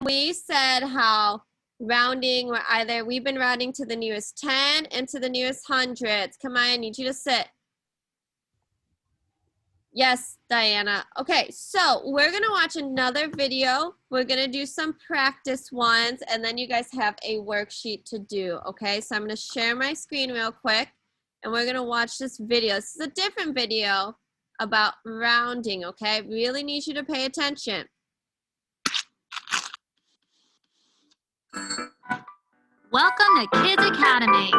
we said how rounding, we've been rounding to the nearest 10 and to the nearest hundreds. Come on, I need you to sit. Yes, Diana. Okay, so we're gonna watch another video. We're gonna do some practice ones, and then you guys have a worksheet to do, okay? So I'm gonna share my screen real quick, and we're gonna watch this video. This is a different video about rounding, okay? I really need you to pay attention. Welcome to Kids Academy.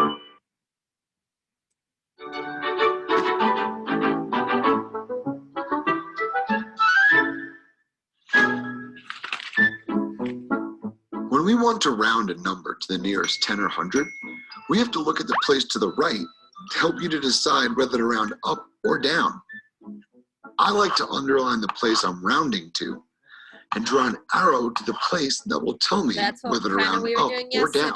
When we want to round a number to the nearest 10 or 100, we have to look at the place to the right to help you to decide whether to round up or down. I like to underline the place I'm rounding to and draw an arrow to the place that will tell me whether to round up or down.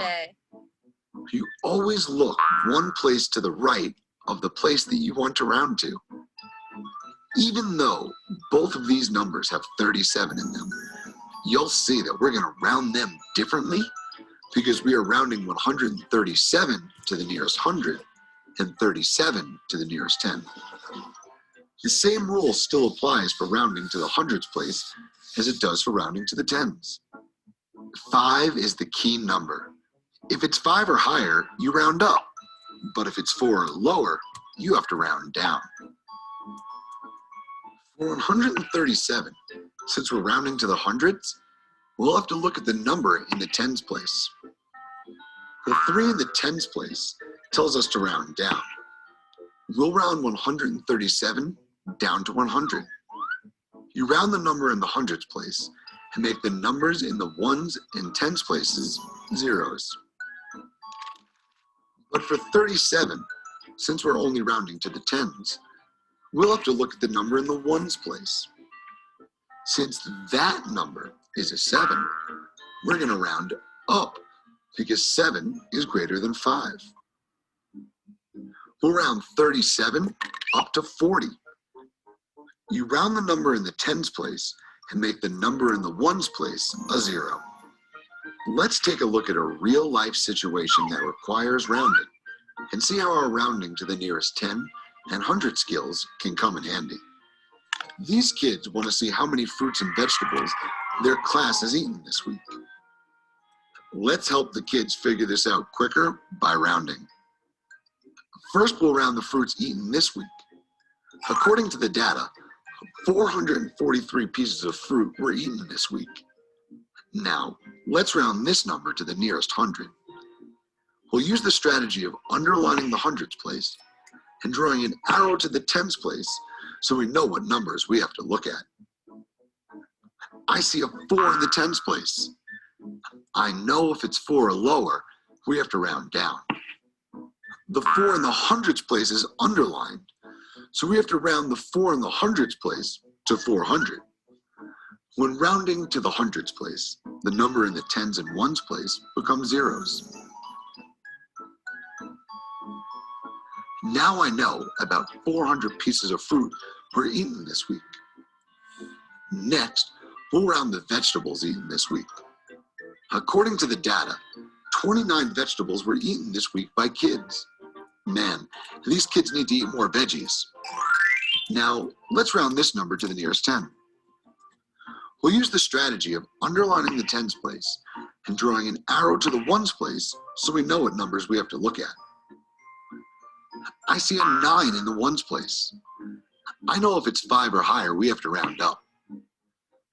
You always look one place to the right of the place that you want to round to. Even though both of these numbers have 37 in them, you'll see that we're going to round them differently because we are rounding 137 to the nearest 100 and 37 to the nearest 10. The same rule still applies for rounding to the hundreds place as it does for rounding to the tens. 5 is the key number. If it's 5 or higher, you round up, but if it's 4 or lower, you have to round down. For 137, since we're rounding to the hundreds, we'll have to look at the number in the tens place. The 3 in the tens place tells us to round down. We'll round 137 down to 100. You round the number in the hundreds place and make the numbers in the ones and tens places zeros. But for 37, since we're only rounding to the tens, we'll have to look at the number in the ones place. Since that number is a 7, we're going to round up because 7 is greater than 5. We'll round 37 up to 40. You round the number in the tens place and make the number in the ones place a 0. Let's take a look at a real-life situation that requires rounding and see how our rounding to the nearest 10 and 100 skills can come in handy. These kids want to see how many fruits and vegetables their class has eaten this week. Let's help the kids figure this out quicker by rounding. First, we'll round the fruits eaten this week. According to the data, 443 pieces of fruit were eaten this week. Now, let's round this number to the nearest 100. We'll use the strategy of underlining the hundreds place and drawing an arrow to the tens place so we know what numbers we have to look at. I see a 4 in the tens place. I know if it's 4 or lower, we have to round down. The 4 in the hundreds place is underlined, so we have to round the 4 in the hundreds place to 400. When rounding to the hundreds place, the number in the tens and ones place becomes zeros. Now I know about 400 pieces of fruit were eaten this week. Next, we'll round the vegetables eaten this week. According to the data, 29 vegetables were eaten this week by kids. Man, these kids need to eat more veggies. Now, let's round this number to the nearest 10. We'll use the strategy of underlining the tens place and drawing an arrow to the ones place so we know what numbers we have to look at. I see a 9 in the ones place. I know if it's 5 or higher, we have to round up.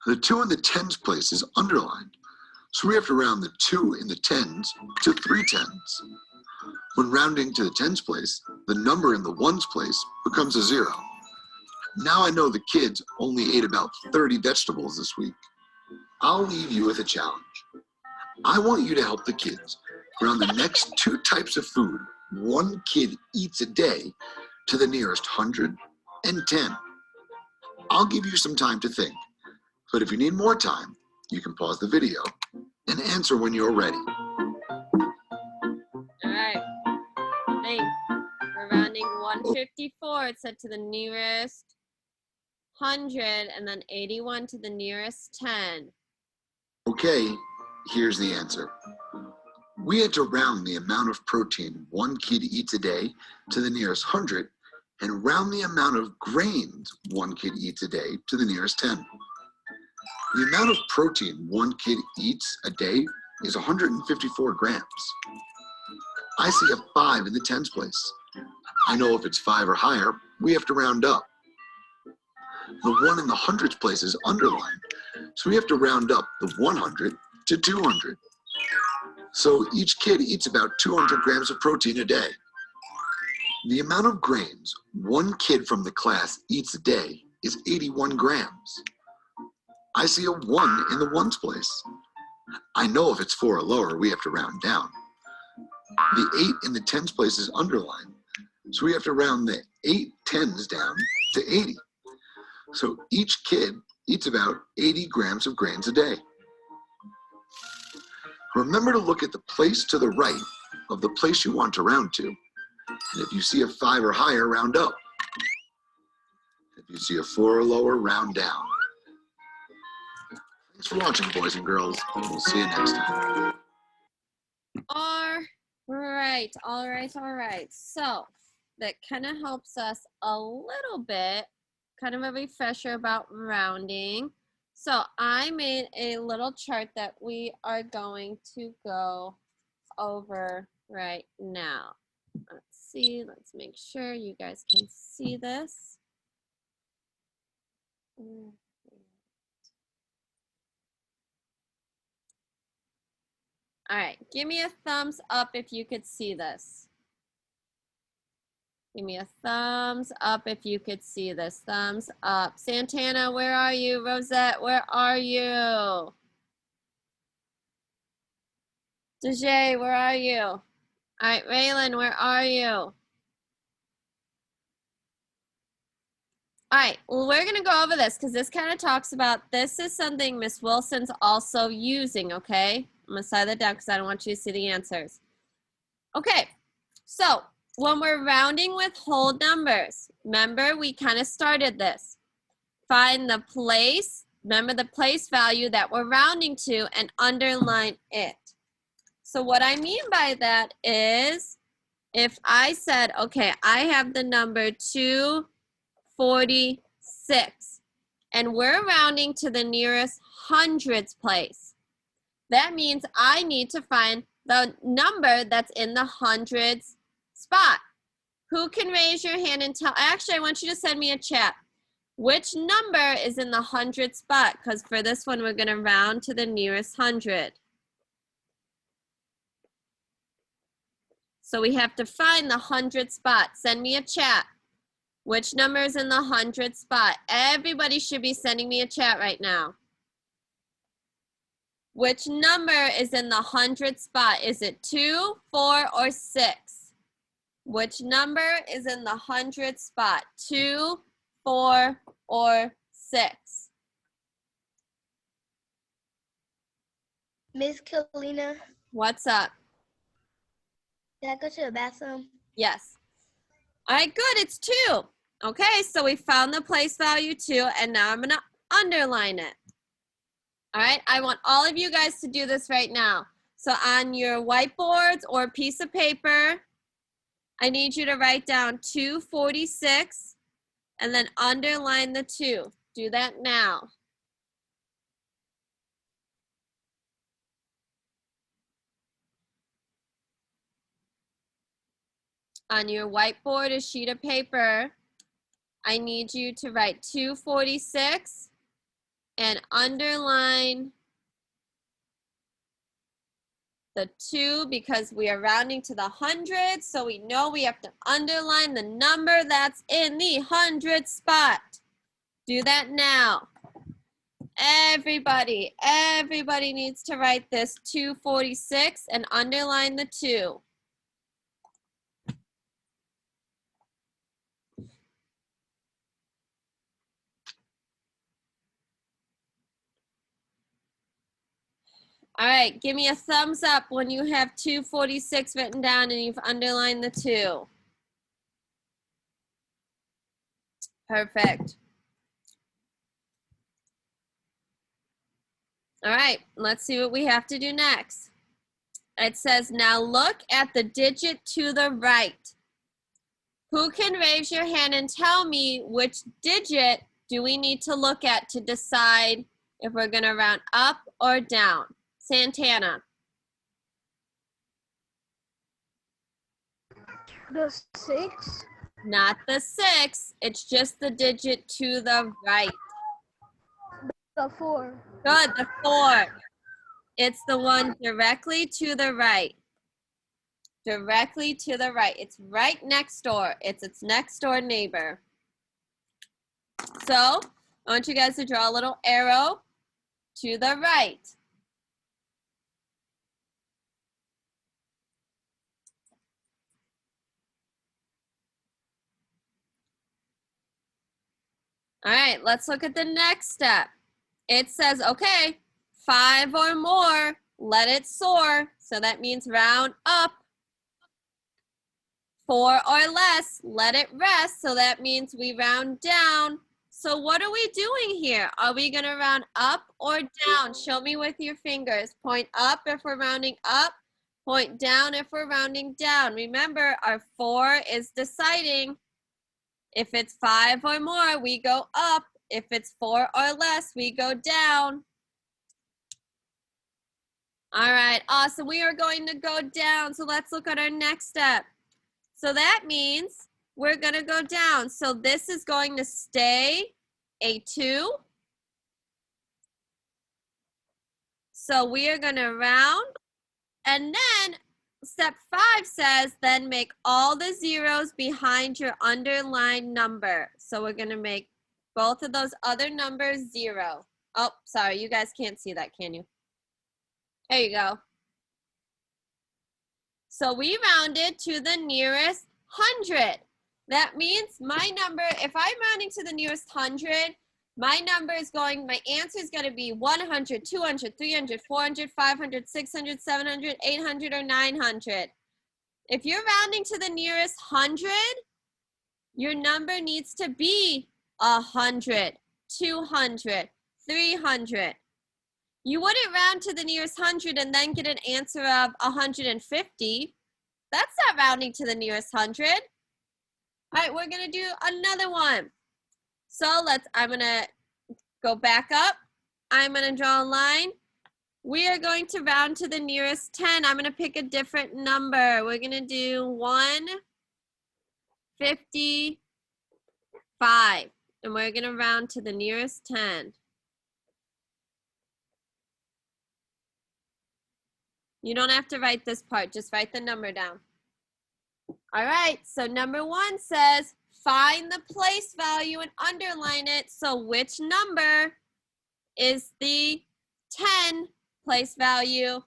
The 2 in the tens place is underlined, so we have to round the 2 in the tens to 3 tens. When rounding to the tens place, the number in the ones place becomes a 0. Now I know the kids only ate about 30 vegetables this week. I'll leave you with a challenge. I want you to help the kids round the next 2 types of food one kid eats a day to the nearest 100 and 10. I'll give you some time to think, but if you need more time, you can pause the video and answer when you're ready. All right. Think. We're rounding 154. It said to the nearest 100 and then 81 to the nearest 10. Okay, Here's the answer. We had to round the amount of protein one kid eats a day to the nearest 100 and round the amount of grains one kid eats a day to the nearest 10. The amount of protein one kid eats a day is 154 grams. I see a 5 in the tens place. I know if it's 5 or higher, we have to round up. The 1 in the hundreds place is underlined, so we have to round up the 100 to 200. So each kid eats about 200 grams of protein a day. The amount of grains one kid from the class eats a day is 81 grams. I see a 1 in the ones place. I know if it's 4 or lower, we have to round down. The 8 in the tens place is underlined, so we have to round the 8 tens down to 80. So each kid eats about 80 grams of grains a day. Remember to look at the place to the right of the place you want to round to. And if you see a 5 or higher, round up. If you see a 4 or lower, round down. Thanks for watching, boys and girls. We'll see you next time. All right. So that kind of helps us a little bit, kind of a refresher about rounding. So I made a little chart that we are going to go over right now. Let's make sure you guys can see this. All right, give me a thumbs up if you could see this. Give me a thumbs up if you could see this. Thumbs up. Santana, where are you? Rosette, where are you? Dejay, where are you? All right, Raylan, where are you? All right, well, we're going to go over this because this kind of talks about, this is something Miss Wilson's also using, okay? I'm going to slide that down because I don't want you to see the answers. Okay, so when we're rounding with whole numbers, remember we kind of started this. Find the place, remember the place value that we're rounding to and underline it. So what I mean by that is if I said, okay, I have the number 246 and we're rounding to the nearest hundreds place. That means I need to find the number that's in the hundreds spot. Who can raise your hand and tell? Actually, I want you to send me a chat. Which number is in the 100 spot? Because for this one, we're going to round to the nearest 100. So we have to find the 100 spot. Send me a chat. Which number is in the 100 spot? Everybody should be sending me a chat right now. Which number is in the 100 spot? Is it 2, 4, or 6? Which number is in the 100 spot? 2, 4, or 6? Miss Kalina, What's up? can I go to the bathroom? Yes. All right, good. It's 2. Okay, so we found the place value 2, and now I'm going to underline it. All right, I want all of you guys to do this right now. So on your whiteboards or piece of paper, I need you to write down 246 and then underline the 2. Do that now. On your whiteboard, a sheet of paper, I need you to write 246 and underline the 2 because we are rounding to the hundreds, so we know we have to underline the number that's in the 100 spot. Do that now. Everybody needs to write this 246 and underline the 2. All right, give me a thumbs up when you have 246 written down and you've underlined the 2. Perfect. All right, let's see what we have to do next. It says, now look at the digit to the right. Who can raise your hand and tell me which digit do we need to look at to decide if we're going to round up or down? Santana. The 6. Not the 6. It's just the digit to the right. The 4. Good, the 4. It's the one directly to the right. Directly to the right. It's right next door. It's its next door neighbor. So I want you guys to draw a little arrow to the right. All right, let's look at the next step. It says, okay, 5 or more, let it soar. So that means round up. 4 or less, let it rest. So that means we round down. So what are we doing here? Are we going to round up or down? Show me with your fingers. Point up if we're rounding up. Point down if we're rounding down. Remember, our 4 is deciding. If it's 5 or more, we go up. If it's 4 or less, we go down. All right, awesome. We are going to go down. So let's look at our next step. So that means we're going to go down. So this is going to stay a 2. So we are going to round. And then step 5 says, then make all the zeros behind your underlined number. So we're going to make both of those other numbers 0. Oh, sorry, you guys can't see that, can you? There you go. So we rounded to the nearest 100. That means my number, if I'm rounding to the nearest 100, my number is going, my answer is going to be 100, 200, 300, 400, 500, 600, 700, 800, or 900. If you're rounding to the nearest 100, your number needs to be 100, 200, 300. You wouldn't round to the nearest 100 and then get an answer of 150. That's not rounding to the nearest 100. All right, we're going to do another one. So I'm going to go back up. I'm going to draw a line. We are going to round to the nearest 10. I'm going to pick a different number. We're going to do 155. And we're going to round to the nearest 10. You don't have to write this part, just write the number down. All right, so number 1 says, find the place value and underline it. So which number is the 10 place value?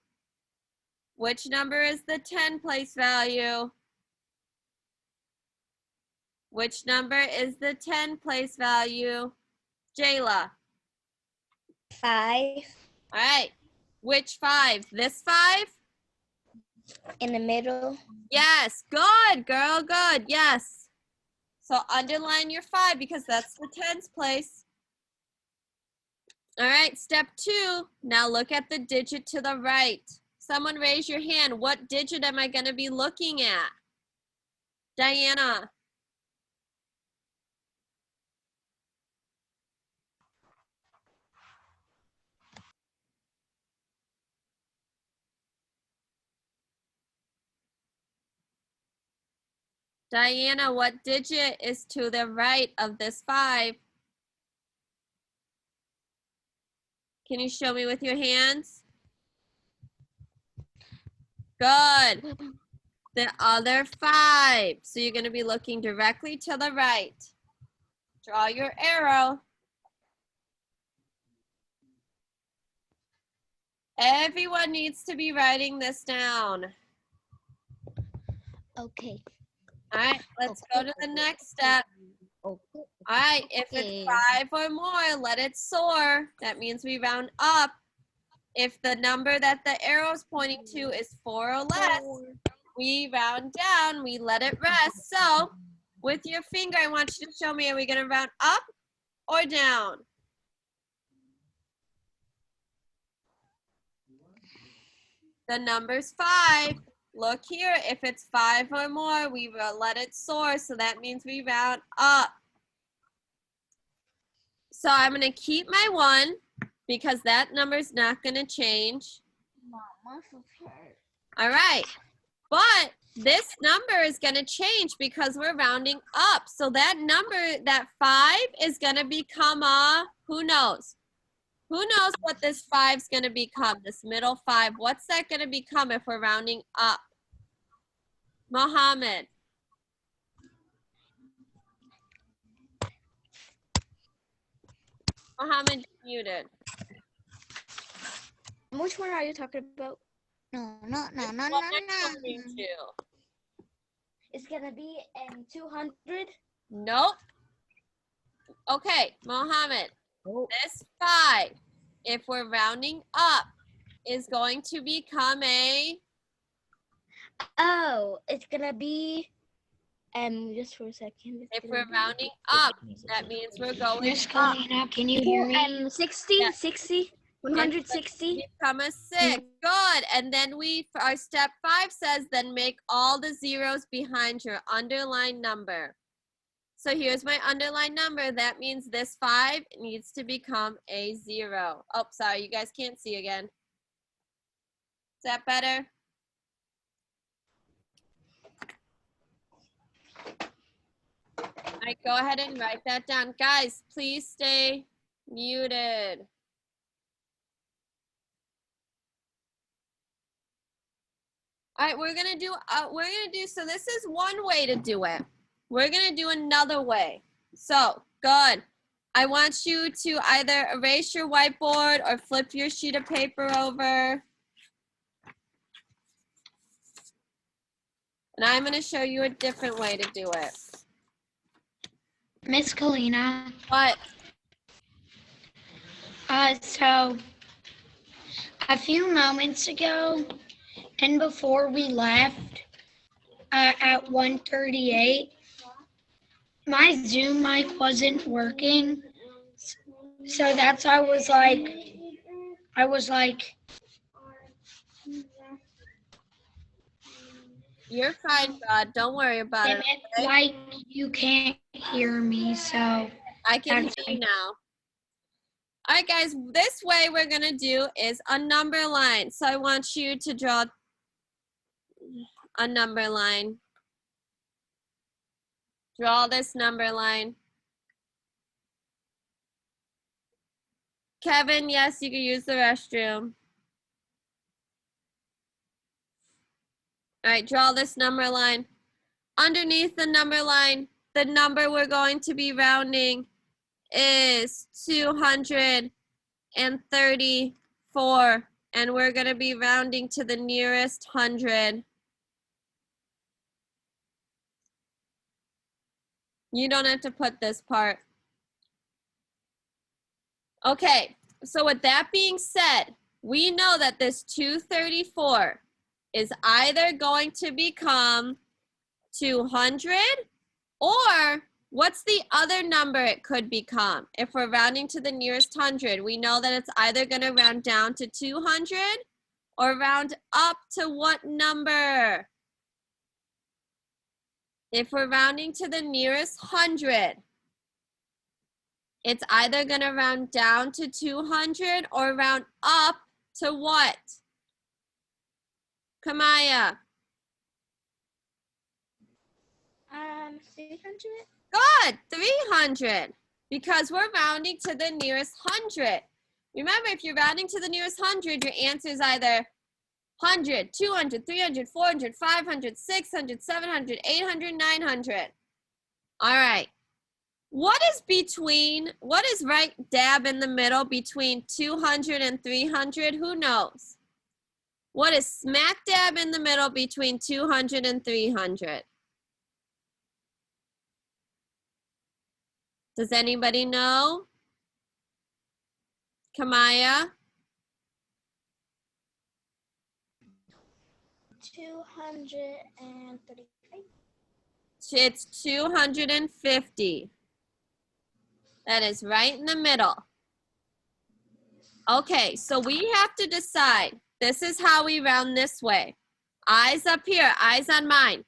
Which number is the 10 place value? Which number is the 10 place value? Jayla. 5. All right. Which 5? This 5? In the middle. Yes. Good, girl. Good. Yes. So underline your 5 because that's the 10's place. All right. Step 2. Now look at the digit to the right. Someone raise your hand. What digit am I going to be looking at? Diana. Diana, what digit is to the right of this 5? Can you show me with your hands? Good. The other 5. So you're going to be looking directly to the right. Draw your arrow. Everyone needs to be writing this down. Okay. All right, let's go to the next step. Okay. All right, if it's 5 or more, let it soar. That means we round up. If the number that the arrow is pointing to is 4 or less, we round down, we let it rest. So with your finger, I want you to show me, are we going to round up or down? The number's 5. Look here, if it's 5 or more, we will let it soar, so that means we round up. So I'm going to keep my 1 because that number's not going to change. All right, but this number is going to change because we're rounding up. So that number, that 5 is going to become a, who knows? Who knows what this 5 is going to become, this middle 5? What's that going to become if we're rounding up? Mohammed. Mohammed, muted. Which one are you talking about? No. What next coming to? It's gonna be 200. Nope. Okay, Mohammed. Oh. This 5, if we're rounding up, is going to become a, Oh, it's gonna be just for a second. if we're rounding up, that means we're going Miss up. Kalina, can you hear me? 60, Yeah. 60, 160. Become a 6. Good. And then our step 5 says, then make all the zeros behind your underlined number. So here's my underlined number. That means this 5 needs to become a 0. Oh, sorry, you guys can't see again. Is that better? All right, go ahead and write that down. Guys, please stay muted. All right, we're gonna do, so this is one way to do it. We're gonna do another way. So, good. I want you to either erase your whiteboard or flip your sheet of paper over. And I'm gonna show you a different way to do it. Miss Kalina. What? So a few moments ago, and before we left, at 1:38, my Zoom mic wasn't working. So that's why I was like, You're fine, God. Don't worry about it. Okay? like you can't hear me, so I can hear that's you now. All right, guys, this way we're going to do is a number line. So I want you to draw a number line. Draw this number line. Kevin, yes, you can use the restroom. All right, draw this number line. Underneath the number line, the number we're going to be rounding is 234, and we're going to be rounding to the nearest 100. You don't have to put this part. Okay, so with that being said, we know that this 234 is either going to become 200, or what's the other number it could become? If we're rounding to the nearest 100, we know that it's either going to round down to 200 or round up to what number? If we're rounding to the nearest 100, it's either going to round down to 200 or round up to what? Kamaya. 300. Good, 300, because we're rounding to the nearest 100. Remember, if you're rounding to the nearest 100, your answer is either 100, 200, 300, 400, 500, 600, 700, 800, 900. All right. What is right dab in the middle between 200 and 300? Who knows? What is smack dab in the middle between 200 and 300? Does anybody know? Kamaya? 235. It's 250. That is right in the middle. Okay, so we have to decide this is how we round this way. Eyes up here, eyes on mine.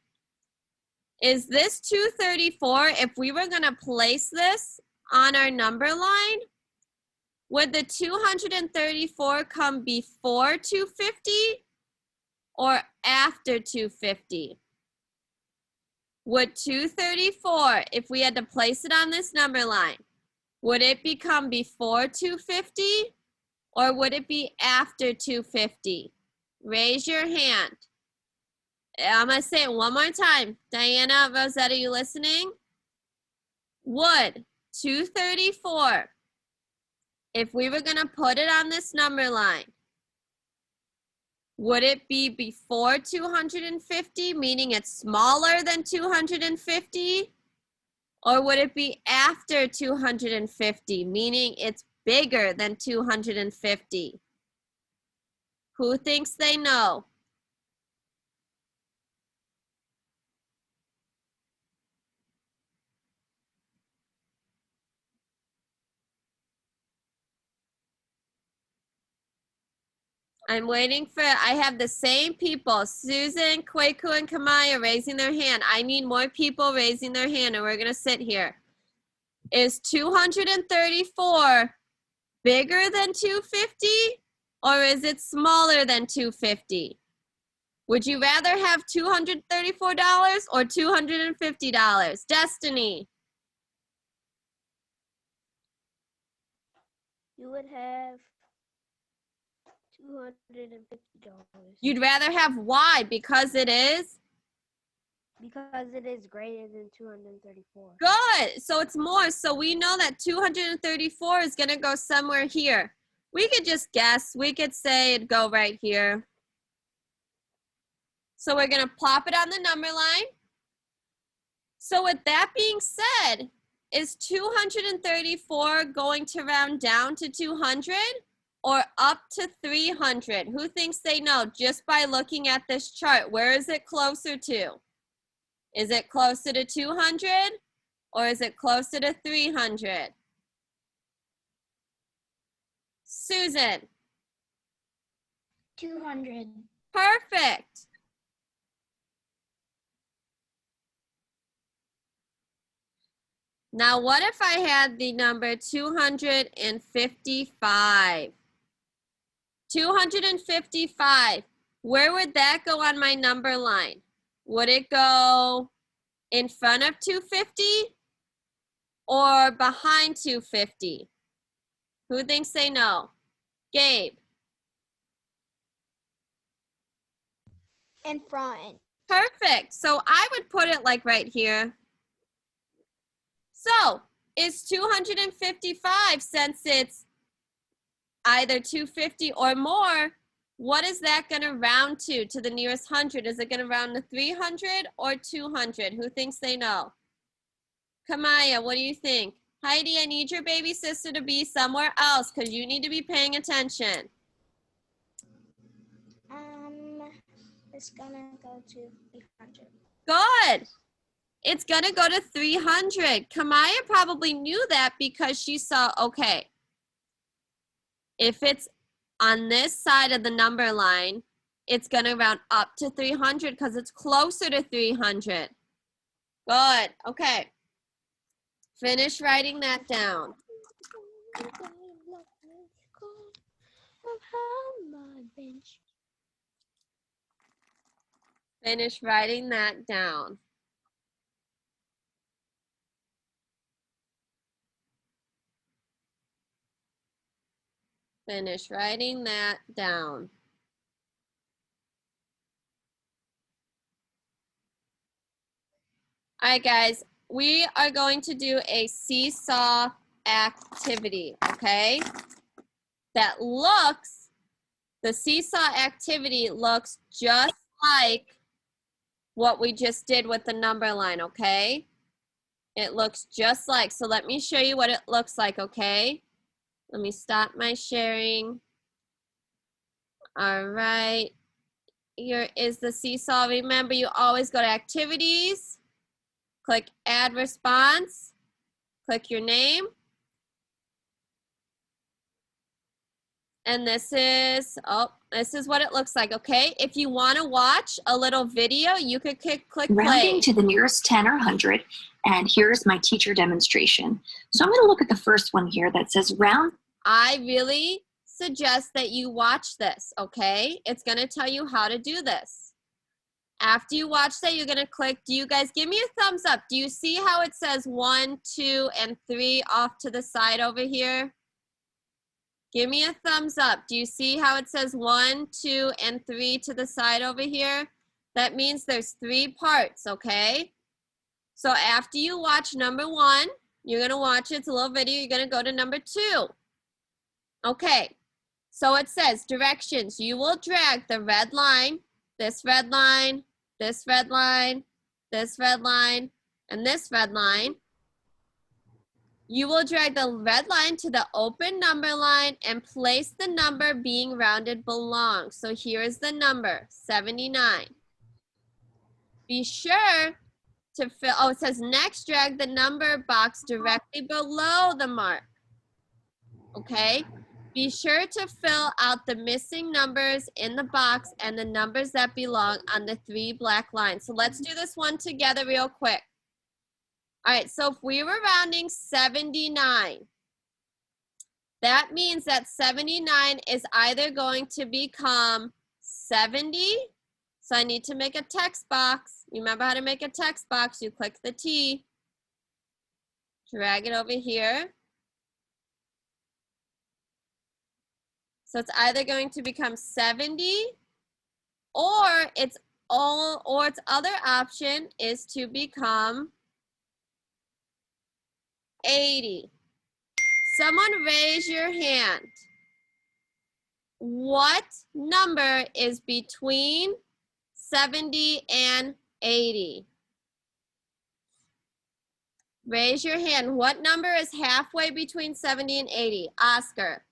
Is this 234? If we were gonna place this on our number line, would the 234 come before 250 or after 250? Would 234, if we had to place it on this number line, would it become before 250 or would it be after 250? Raise your hand. I'm gonna say it one more time. Diana, Rosetta, you listening? Would 234, if we were gonna put it on this number line, would it be before 250, meaning it's smaller than 250? Or would it be after 250, meaning it's bigger than 250? Who thinks they know? I'm waiting for, I have the same people, Susan, Kweku, and Kamaya raising their hand. I need more people raising their hand and we're gonna sit here. Is 234 bigger than 250 or is it smaller than 250? Would you rather have $234 or $250? Destiny. You would have $250. You'd rather have why? Because it is? Because it is greater than 234. Good. So it's more. So we know that 234 is going to go somewhere here. We could just guess. We could say it'd go right here. So we're going to plop it on the number line. So with that being said, is 234 going to round down to 200 or up to 300? Who thinks they know just by looking at this chart? Where is it closer to? Is it closer to 200 or is it closer to 300? Susan. 200. Perfect. Now, what if I had the number 255? 255, where would that go on my number line? Would it go in front of 250 or behind 250? Who thinks they know? Gabe. In front. Perfect. So I would put it like right here. So is 255, since it's either 250 or more, what is that going to round to the nearest hundred? Is it going to round to 300 or 200? Who thinks they know? Kamaya, what do you think? Heidi, I need your baby sister to be somewhere else because you need to be paying attention. It's gonna go to 300. Good. It's going to go to 300. Kamaya probably knew that because she saw, okay, if it's on this side of the number line, it's going to round up to 300 because it's closer to 300. Good. Okay. Finish writing that down. Finish writing that down. Finish writing that down. All right, guys, we are going to do a seesaw activity, okay? That looks, the seesaw activity looks just like what we just did with the number line, okay? It looks just like, so let me show you what it looks like, okay? Let me stop my sharing. All right, here is the seesaw. Remember, you always go to activities, click add response, click your name. And this is what it looks like, okay? If you want to watch a little video, you could click play. Rounding to the nearest 10 or 100, and here's my teacher demonstration. So I'm going to look at the first one here that says round. I really suggest that you watch this, okay? It's going to tell you how to do this. After you watch that, you're going to click. Do you guys give me a thumbs up? Do you see how it says 1, 2, and 3 off to the side over here? Give me a thumbs up. Do you see how it says 1, 2, and 3 to the side over here? That means there's 3 parts, okay? So after you watch number 1, you're going to watch it. It's a little video. You're going to go to number 2. Okay. So it says directions. You will drag the red line, this red line, this red line, this red line, and this red line. You will drag the red line to the open number line and place the number being rounded below. So here is the number, 79. Be sure to fill, it says next drag the number box directly below the mark. Okay? Be sure to fill out the missing numbers in the box and the numbers that belong on the 3 black lines. So let's do this one together real quick. All right, so if we were rounding 79, that means that 79 is either going to become 70. So I need to make a text box. You remember how to make a text box? You click the T, drag it over here. So it's either going to become 70 or its other option is to become 80. Someone raise your hand. What number is between 70 and 80? Raise your hand. What number is halfway between 70 and 80? Oscar.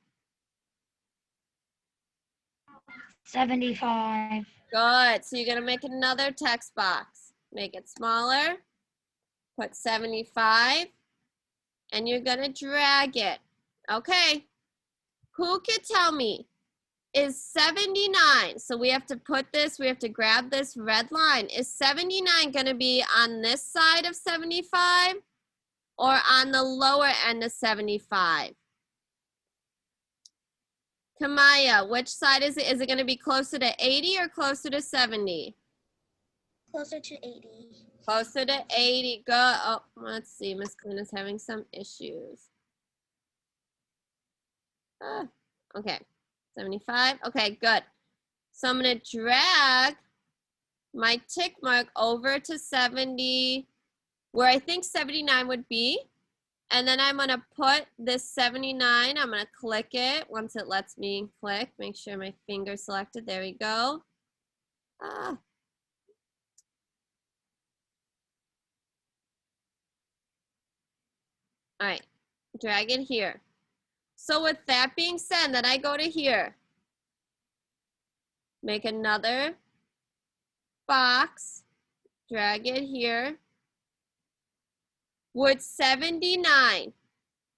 75. Good. So you're going to make another text box. Make it smaller. Put 75. And you're going to drag it. Okay. Who could tell me? Is 79, so we have to grab this red line. Is 79 going to be on this side of 75 or on the lower end of 75? Kamaya, which side is it? Is it going to be closer to 80 or closer to 70? Closer to 80. Closer to 80. Go. Oh, let's see. Miss Clina's having some issues. Okay. 75. Okay, good. So I'm going to drag my tick mark over to 70, where I think 79 would be. And then I'm going to put this 79. I'm going to click it. Once it lets me click, make sure my finger's selected. There we go. All right, drag it here. So with that being said, then I go to here. Make another box, drag it here. Would 79,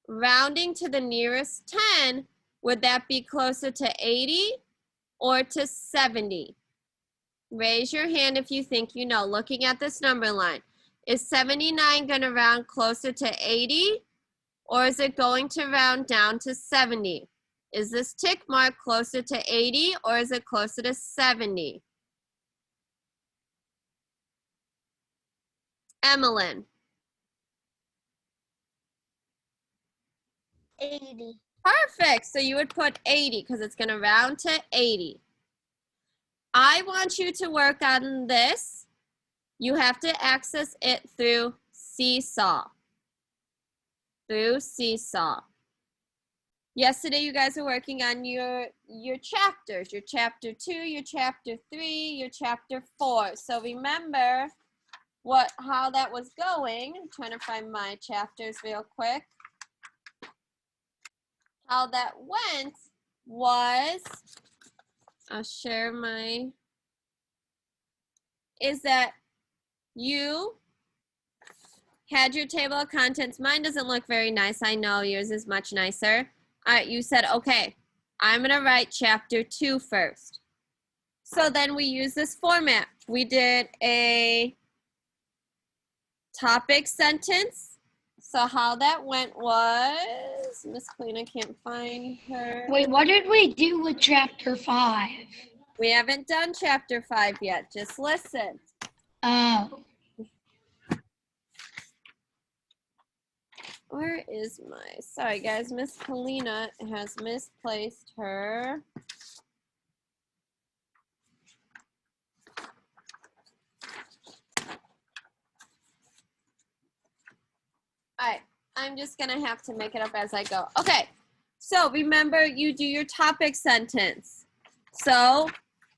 rounding to the nearest 10, would that be closer to 80 or to 70? Raise your hand if you think you know, looking at this number line. Is 79 going to round closer to 80? Or is it going to round down to 70? Is this tick mark closer to 80 or is it closer to 70? Emmeline. 80. Perfect. So you would put 80 because it's going to round to 80. I want you to work on this. You have to access it through Seesaw. Through Seesaw. Yesterday, you guys were working on your chapters, your chapter 2, your chapter 3, your chapter 4. So remember how that was going. I'm trying to find my chapters real quick. How that went was, I'll share my, is that you had your table of contents. Mine doesn't look very nice. I know yours is much nicer. All right, you said, okay, I'm going to write chapter 2 first. So then we use this format. We did a topic sentence. So how that went was, Miss Kalina can't find her. Wait, what did we do with chapter 5? We haven't done chapter 5 yet. Just listen. Oh. Where is my, sorry guys, Miss Kalina has misplaced her. All right, I'm just gonna have to make it up as I go. Okay, so remember you do your topic sentence. So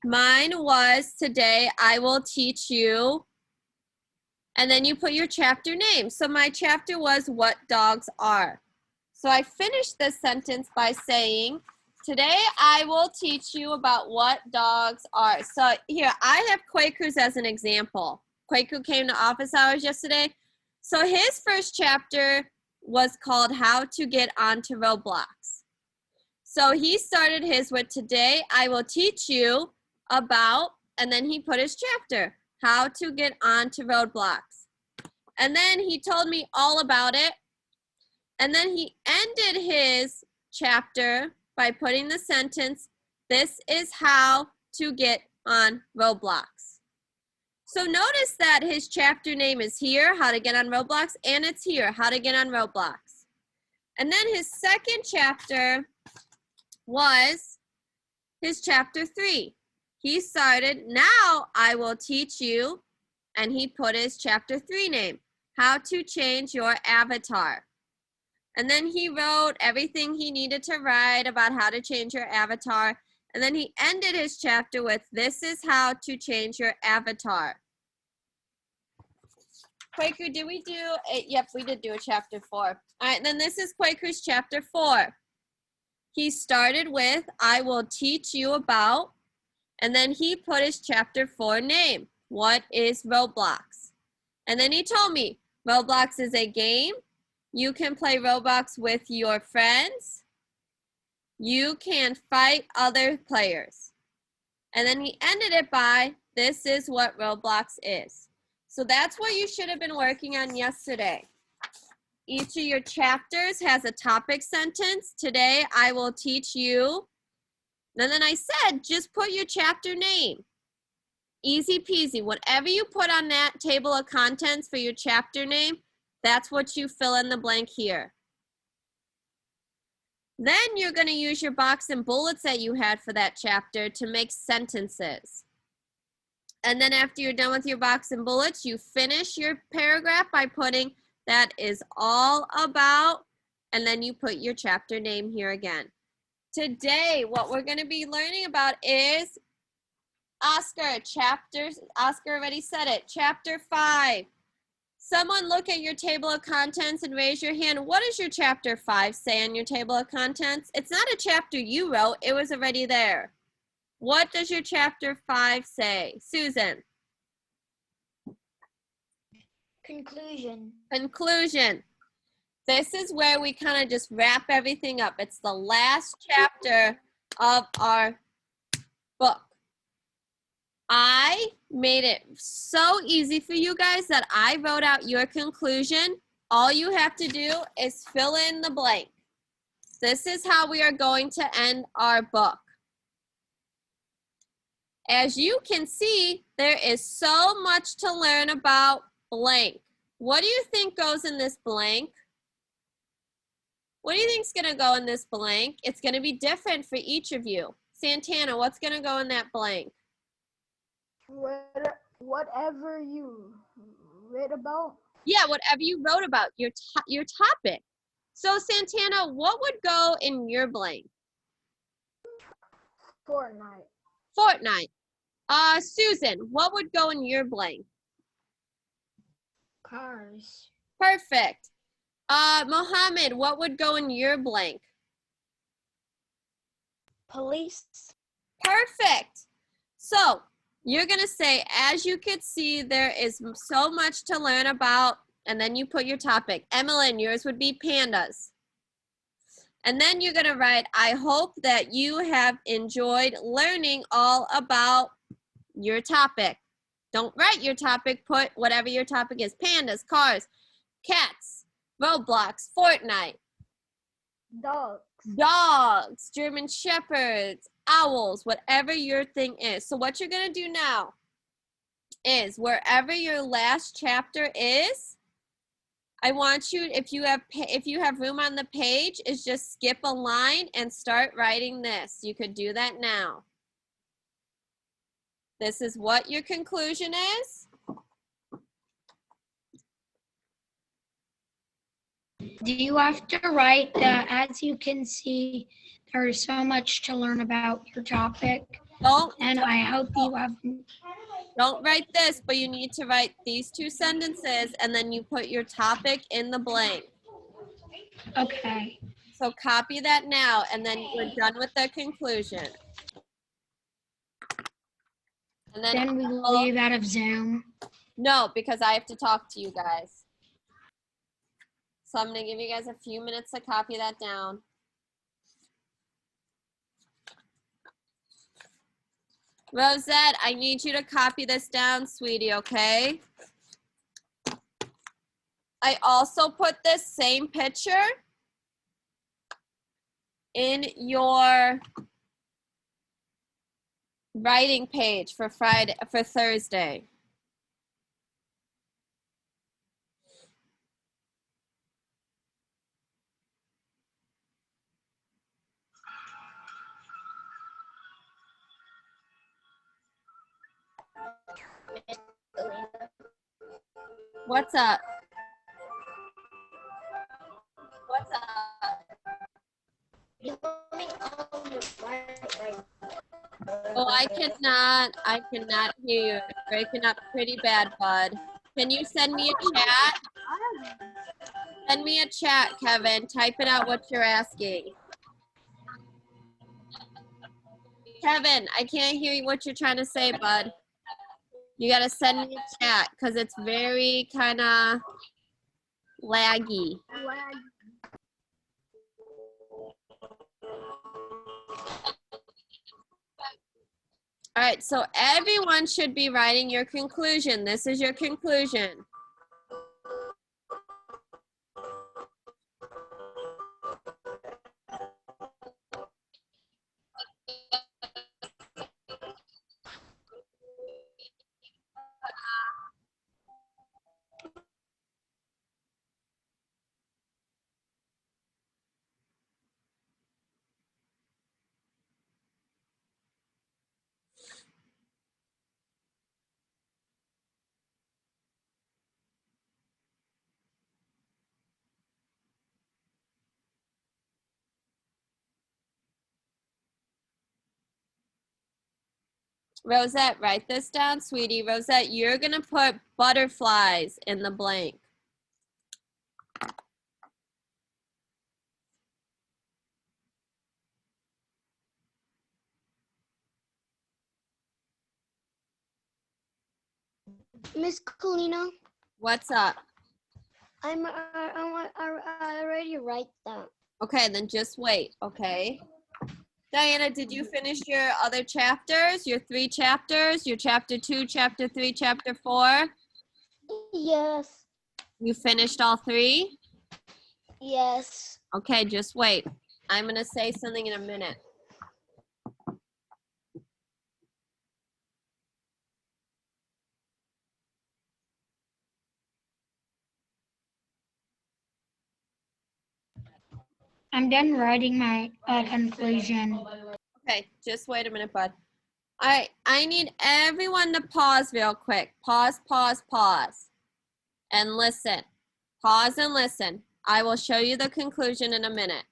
mine was today I will teach you, and then you put your chapter name. So my chapter was what dogs are. So I finished this sentence by saying, today I will teach you about what dogs are. So here, I have Quakers as an example. Quaker came to office hours yesterday. So his first chapter was called How to Get Onto Roblox. So he started his with, today I will teach you about, and then he put his chapter, How to Get Onto Roblox. And then he told me all about it. And then he ended his chapter by putting the sentence, this is how to get on Roblox. So notice that his chapter name is here, How to Get on Roblox, and it's here, How to Get on Roblox. And then his second chapter was his chapter 3. He started, now I will teach you, and he put his chapter 3 name, How to Change Your Avatar. And then he wrote everything he needed to write about how to change your avatar. And then he ended his chapter with, this is how to change your avatar. Quaker, did we do it? Yep, we did do a chapter 4. All right, then this is Quaker's chapter 4. He started with, I will teach you about, and then he put his chapter 4 name, what is Roblox? And then he told me, Roblox is a game. You can play Roblox with your friends. You can fight other players. And then he ended it by, this is what Roblox is. So that's what you should have been working on yesterday. Each of your chapters has a topic sentence. Today, I will teach you. And then I said, just put your chapter name. Easy peasy. Whatever you put on that table of contents for your chapter name, that's what you fill in the blank here. Then you're going to use your box and bullets that you had for that chapter to make sentences. And then after you're done with your box and bullets, you finish your paragraph by putting that is all about, and then you put your chapter name here again. Today, what we're going to be learning about is Oscar, Oscar already said it, chapter 5. Someone look at your table of contents and raise your hand. What does your chapter 5 say on your table of contents? It's not a chapter you wrote, it was already there. What does your chapter 5 say? Susan? Conclusion. Conclusion. This is where we kind of just wrap everything up. It's the last chapter of our book. I made it so easy for you guys that I wrote out your conclusion. All you have to do is fill in the blank. This is how we are going to end our book. As you can see, there is so much to learn about blank. What do you think goes in this blank? What do you think is going to go in this blank? It's going to be different for each of you. Santana, what's going to go in that blank? Whatever you read about. Yeah, whatever you wrote about, your topic. So Santana, what would go in your blank? Fortnite. Fortnite. Susan, what would go in your blank? Cars. Perfect. Mohammed, what would go in your blank? Police. Perfect. So you're going to say, as you can see, there is so much to learn about, and then you put your topic. Emmeline, yours would be pandas. And then you're gonna write, I hope that you have enjoyed learning all about your topic. Don't write your topic, put whatever your topic is. Pandas, cars, cats, Roblox, Fortnite, Dogs. dogs, German shepherds, owls, whatever your thing is. So what you're gonna do now is wherever your last chapter is, I want you, if you have room on the page, is just skip a line and start writing this. You could do that now. This is what your conclusion is. Do you have to write that, as you can see, there's so much to learn about your topic, and I hope you have... Don't write this, but you need to write these 2 sentences and then you put your topic in the blank. Okay. So copy that now and then we're done with the conclusion. And Then we leave out of Zoom. No, because I have to talk to you guys. So I'm gonna give you guys a few minutes to copy that down. Rosette, I need you to copy this down, sweetie, okay? I also put this same picture in your writing page for Thursday. What's up? What's up? Oh, I cannot hear you. It's breaking up pretty bad, bud. Can you send me a chat? Send me a chat, Kevin. Type it out what you're asking. Kevin, I can't hear what you're trying to say, bud. You gotta send me a chat because it's very kind of laggy. All right, so everyone should be writing your conclusion. This is your conclusion. Rosette, write this down, sweetie. Rosette, you're gonna put butterflies in the blank. Miss Colina, What's up? I already write that. Okay, then just wait, okay? Diana, did you finish your other chapters, your 3 chapters, your chapter 2, chapter 3, chapter 4? Yes. You finished all 3? Yes. Okay, just wait. I'm gonna say something in a minute. I'm done writing my conclusion. Okay, just wait a minute, bud. All right, I need everyone to pause real quick. Pause, pause, pause. And listen. Pause and listen. I will show you the conclusion in a minute.